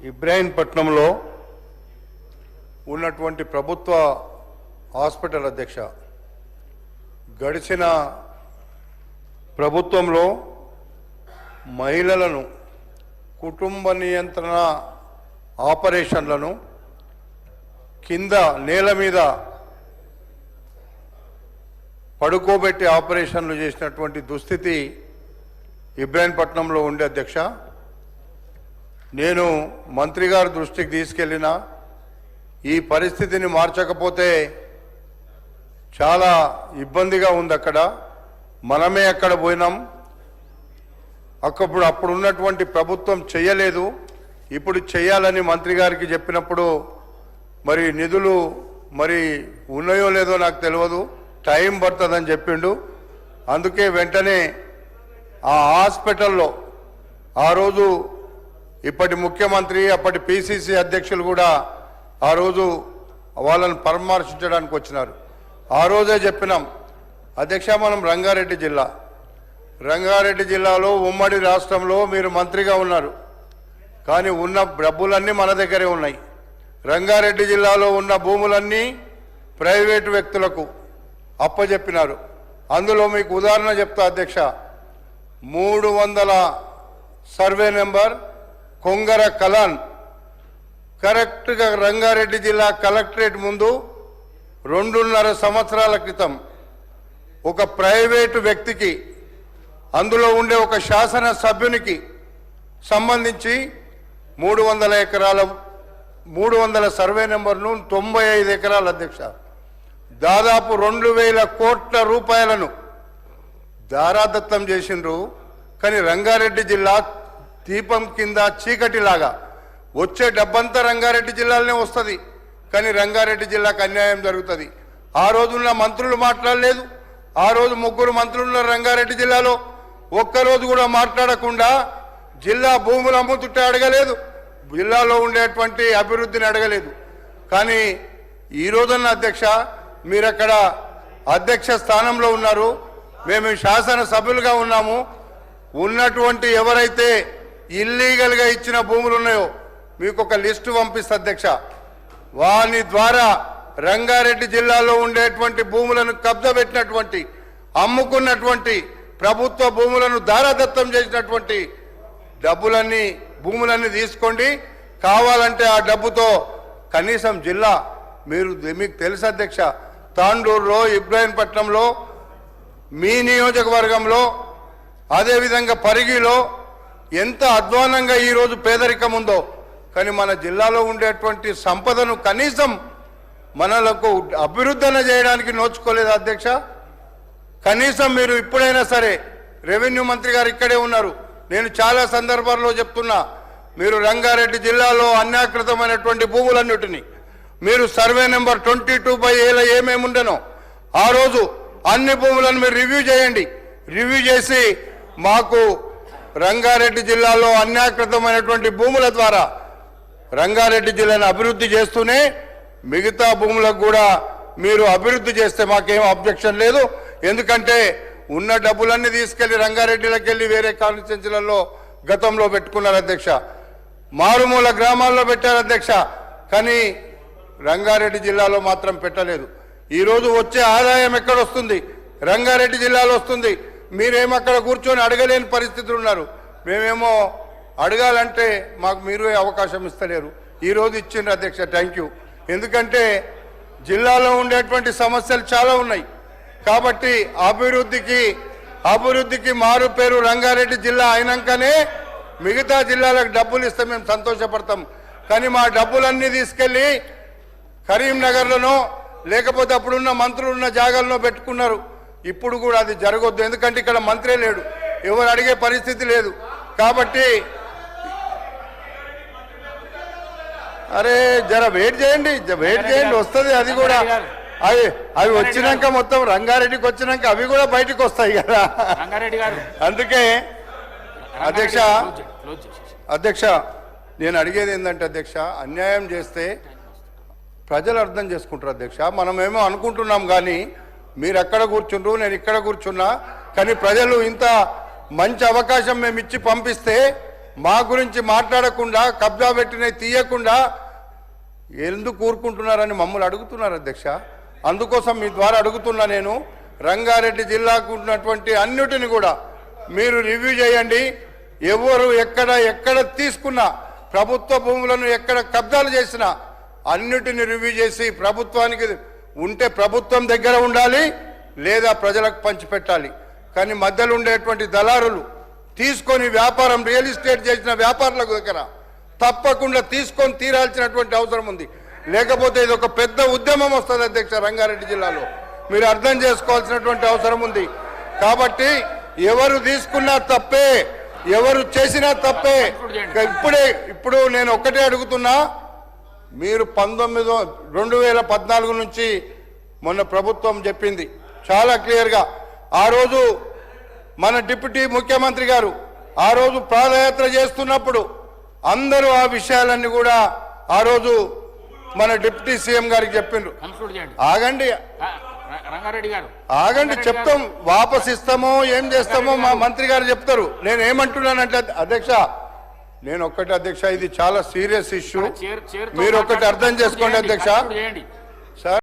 ఇబ్రాహీంపట్నంలో ఉన్నటువంటి ప్రభుత్వ హాస్పిటల్ అధ్యక్ష గడిచిన ప్రభుత్వంలో మహిళలను కుటుంబ నియంత్రణ ఆపరేషన్లను కింద నేల మీద పడుకోబెట్టి ఆపరేషన్లు చేసినటువంటి దుస్థితి ఇబ్రాహీంపట్నంలో ఉండే అధ్యక్ష. నేను మంత్రి గారి దృష్టికి తీసుకెళ్ళిన ఈ పరిస్థితిని మార్చకపోతే చాలా ఇబ్బందిగా ఉంది. అక్కడ మనమే అక్కడ పోయినాం. అప్పుడు ఉన్నటువంటి ప్రభుత్వం చేయలేదు, ఇప్పుడు చేయాలని మంత్రి గారికి చెప్పినప్పుడు మరి నిధులు మరి ఉన్నాయో లేదో నాకు తెలియదు, టైం పడుతుందని చెప్పిండు. అందుకే వెంటనే ఆ హాస్పిటల్లో ఆ రోజు ఇప్పటి ముఖ్యమంత్రి అప్పటి పిసిసి అధ్యక్షులు కూడా ఆ రోజు వాళ్ళని పరామర్శించడానికి వచ్చినారు. ఆ రోజే చెప్పినాం అధ్యక్ష, మనం రంగారెడ్డి జిల్లాలో ఉమ్మడి రాష్ట్రంలో మీరు మంత్రిగా ఉన్నారు, కానీ ఉన్న డబ్బులన్నీ మన దగ్గరే ఉన్నాయి. రంగారెడ్డి జిల్లాలో ఉన్న భూములన్నీ ప్రైవేటు వ్యక్తులకు అప్పజెప్పినారు. అందులో మీకు ఉదాహరణ చెప్తా అధ్యక్ష, 300 సర్వే నెంబర్ కొంగర కలాన్ కరెక్ట్గా రంగారెడ్డి జిల్లా కలెక్టరేట్ ముందు 2.5 సంవత్సరాల క్రితం ఒక ప్రైవేటు వ్యక్తికి, అందులో ఉండే ఒక శాసన సభ్యునికి సంబంధించి 300 సర్వే నెంబర్ను 95 ఎకరాల అధ్యక్ష, దాదాపు 2000 కోట్ల రూపాయలను దారాదత్తం చేసిండ్రు. కానీ రంగారెడ్డి జిల్లా దీపం కింద చీకటిలాగా వచ్చే డబ్బంతా రంగారెడ్డి జిల్లాలోనే వస్తుంది, కానీ రంగారెడ్డి జిల్లాకు అన్యాయం జరుగుతుంది. ఆ రోజున్న మంత్రులు మాట్లాడలేదు. ఆ రోజు 3 మంత్రులు రంగారెడ్డి జిల్లాలో ఒక్కరోజు కూడా మాట్లాడకుండా జిల్లా భూములు అమ్ముతుంటే అడగలేదు, జిల్లాలో ఉండేటువంటి అభివృద్ధిని అడగలేదు. కానీ ఈ రోజున్న అధ్యక్ష, మీరు అక్కడ అధ్యక్ష స్థానంలో ఉన్నారు, మేము శాసన సభ్యులుగా ఉన్నాము. ఉన్నటువంటి ఎవరైతే ఇల్లీగల్గా ఇచ్చిన భూములు ఉన్నాయో మీకు ఒక లిస్టు పంపిస్తా అధ్యక్ష. వాని ద్వారా రంగారెడ్డి జిల్లాలో ఉండేటువంటి భూములను కబ్జా పెట్టినటువంటి, అమ్ముకున్నటువంటి, ప్రభుత్వ భూములను దారాదత్తం చేసినటువంటి భూములన్నీ తీసుకోండి. కావాలంటే ఆ డబ్బుతో కనీసం జిల్లా మీకు తెలుసు అధ్యక్ష, తాండూరులో, ఇబ్రాహీంపట్నంలో, మీ నియోజకవర్గంలో, అదేవిధంగా పరిగిలో ఎంత అధ్వానంగా ఈరోజు పేదరికం ఉందో, కానీ మన జిల్లాలో ఉండేటువంటి సంపదను కనీసం మనలకు అభివృద్ధి చేయడానికి నోచుకోలేదు అధ్యక్ష. కనీసం మీరు ఇప్పుడైనా సరే, రెవెన్యూ మంత్రి గారు ఇక్కడే ఉన్నారు, నేను చాలా సందర్భాల్లో చెప్తున్నా, మీరు రంగారెడ్డి జిల్లాలో అన్యాకృతమైనటువంటి భూములన్నిటినీ మీరు సర్వే నెంబర్ 22/A ఏమేమి ఉండనో ఆ రోజు అన్ని భూములను మీరు రివ్యూ చేయండి. రివ్యూ చేసి మాకు రంగారెడ్డి జిల్లాలో అన్యాకృతమైనటువంటి భూముల ద్వారా రంగారెడ్డి జిల్లాను అభివృద్ధి చేస్తూనే మిగతా భూములకు కూడా మీరు అభివృద్ధి చేస్తే మాకేం అబ్జెక్షన్ లేదు. ఎందుకంటే ఉన్న డబ్బులన్నీ తీసుకెళ్లి రంగారెడ్డిలోకి వెళ్ళి వేరే కాన్స్టిట్యున్సీలలో గతంలో పెట్టుకున్నారు అధ్యక్ష, మారుమూల గ్రామాల్లో పెట్టారు అధ్యక్ష, కానీ రంగారెడ్డి జిల్లాలో మాత్రం పెట్టలేదు. ఈరోజు వచ్చే ఆదాయం ఎక్కడ వస్తుంది? రంగారెడ్డి జిల్లాలో వస్తుంది. మీరేమో అక్కడ కూర్చొని అడగలేని పరిస్థితులు ఉన్నారు. మేమేమో అడగాలంటే మాకు మీరు అవకాశం ఇస్తలేరు. ఈరోజు ఇచ్చిండ్రు అధ్యక్ష, థ్యాంక్ యూ. ఎందుకంటే జిల్లాలో ఉండేటువంటి సమస్యలు చాలా ఉన్నాయి. కాబట్టి అభివృద్ధికి మారు పేరు రంగారెడ్డి జిల్లా అయినాకనే మిగతా జిల్లాలకు డబ్బులు ఇస్తే మేము సంతోషపడతాం. కానీ మా డబ్బులన్నీ తీసుకెళ్ళి కరీంనగర్లోనో లేకపోతే అప్పుడున్న మంత్రులు ఉన్న జాగాల్లో పెట్టుకున్నారు. ఇప్పుడు కూడా అది జరగొద్దు, ఎందుకంటే ఇక్కడ మంత్రే లేడు, ఎవరు అడిగే పరిస్థితి లేదు. కాబట్టి అరే జర వెయిట్ చేయండి, వస్తుంది. అది కూడా అవి వచ్చినాక మొత్తం రంగారెడ్డికి వచ్చినాక అవి కూడా బయటకు వస్తాయి కదా. అందుకే అధ్యక్ష నేను అడిగేది ఏంటంటే అధ్యక్ష, అన్యాయం చేస్తే ప్రజలు అర్థం చేసుకుంటారు అధ్యక్ష. మనమేమో అనుకుంటున్నాం, కానీ మీరు అక్కడ కూర్చుండ్రు, నేను ఇక్కడ కూర్చున్నా, కానీ ప్రజలు ఇంత మంచి అవకాశం మేము ఇచ్చి పంపిస్తే మా గురించి మాట్లాడకుండా కబ్జా పెట్టినవి తీయకుండా ఎందుకు ఊరుకుంటున్నారని మమ్మల్ని అడుగుతున్నారు అధ్యక్ష. అందుకోసం మీ ద్వారా అడుగుతున్నా, నేను రంగారెడ్డి జిల్లాకు ఉన్నటువంటి అన్నిటిని కూడా మీరు రివ్యూ చేయండి. ఎవరు ఎక్కడ తీసుకున్నా, ప్రభుత్వ భూములను ఎక్కడ కబ్జాలు చేసినా అన్నిటిని రివ్యూ చేసి ప్రభుత్వానికి ఉంటే ప్రభుత్వం దగ్గర ఉండాలి, లేదా ప్రజలకు పంచిపెట్టాలి. కానీ మధ్యలో ఉండేటువంటి దళారులు తీసుకొని వ్యాపారం, రియల్ ఎస్టేట్ చేసిన వ్యాపారులకు దగ్గర తప్పకుండా తీసుకొని తీరాల్సినటువంటి అవసరం ఉంది. లేకపోతే ఇది ఒక పెద్ద ఉద్యమం వస్తుంది అధ్యక్ష రంగారెడ్డి జిల్లాలో. మీరు అర్థం చేసుకోవాల్సినటువంటి అవసరం ఉంది. కాబట్టి ఎవరు తీసుకున్నా తప్పే, ఎవరు చేసినా తప్పే. ఇప్పుడు నేను ఒక్కటే అడుగుతున్నా, మీరు 2014 నుంచి మొన్న ప్రభుత్వం చెప్పింది చాలా క్లియర్గా. ఆ రోజు మన డిప్యూటీ ముఖ్యమంత్రి గారు ఆ రోజు పాదయాత్ర చేస్తున్నప్పుడు అందరూ ఆ విషయాలన్నీ కూడా ఆ రోజు మన డిప్యూటీ సీఎం గారికి చెప్పిండ్రు. ఆగండి రంగారెడ్డి గారు, ఆగండి, చెప్తాం. వాపస్ ఇస్తామో ఏం చేస్తామో మా మంత్రి గారు చెప్తారు. నేను ఏమంటున్నానంటే అధ్యక్ష, నేను ఒక్కటి అధ్యక్ష, ఇది చాలా సీరియస్ ఇష్యూ. మీరు ఒకటి అర్థం చేసుకోండి అధ్యక్ష.